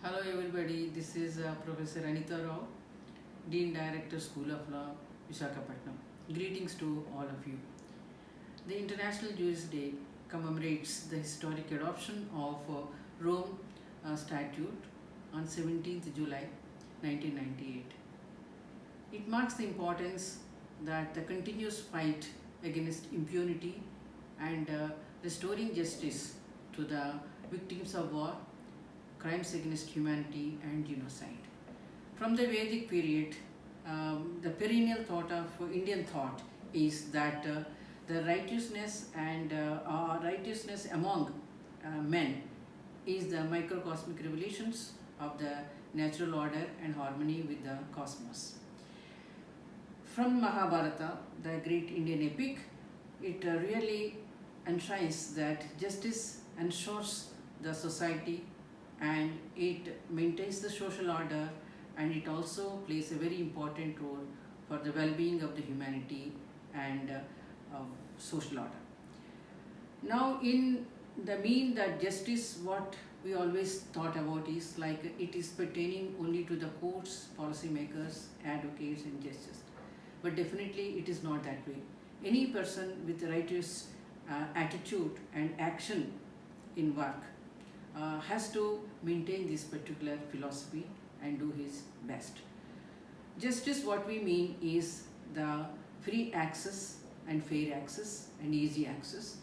Hello everybody, this is Professor Anita Rao, Dean Director School of Law, Visakhapatnam. Greetings to all of you. The International Jewish Day commemorates the historic adoption of Rome Statute on 17th July 1998. It marks the importance that the continuous fight against impunity and restoring justice to the victims of war, crimes against humanity and genocide. From the Vedic period, the perennial thought of Indian thought is that the righteousness and righteousness among men is the microcosmic revelations of the natural order and harmony with the cosmos. From Mahabharata, the great Indian epic, it really enshrines that justice ensures the society and it maintains the social order, and it also plays a very important role for the well-being of the humanity and social order. Now, in the mean that justice, what we always thought about is like it is pertaining only to the courts, policymakers, advocates and judges. But definitely it is not that way. Any person with a righteous attitude and action in work has to maintain this particular philosophy and do his best. Justice, what we mean is the free access and fair access and easy access,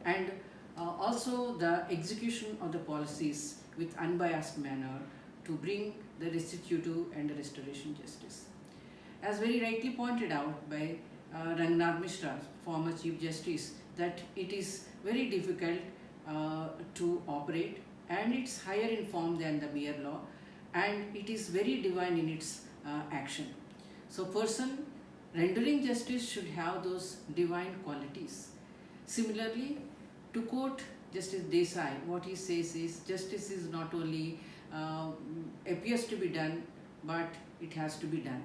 and also the execution of the policies with unbiased manner to bring the restitutive and the restoration justice. As very rightly pointed out by Rangnath Mishra, former Chief Justice, that it is very difficult to operate, and it's higher in form than the mere law, and it is very divine in its action. So person rendering justice should have those divine qualities. Similarly, to quote Justice Desai, what he says is justice is not only appears to be done, but it has to be done.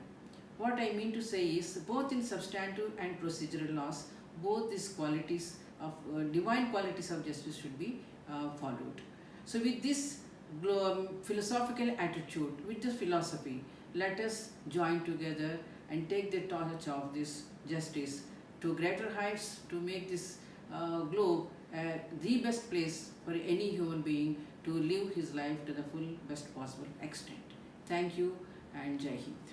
What I mean to say is both in substantive and procedural laws, both these qualities of divine qualities of justice should be followed. So with this philosophical attitude, with this philosophy, let us join together and take the torch of this justice to greater heights to make this globe the best place for any human being to live his life to the full best possible extent. Thank you and Jai Hind.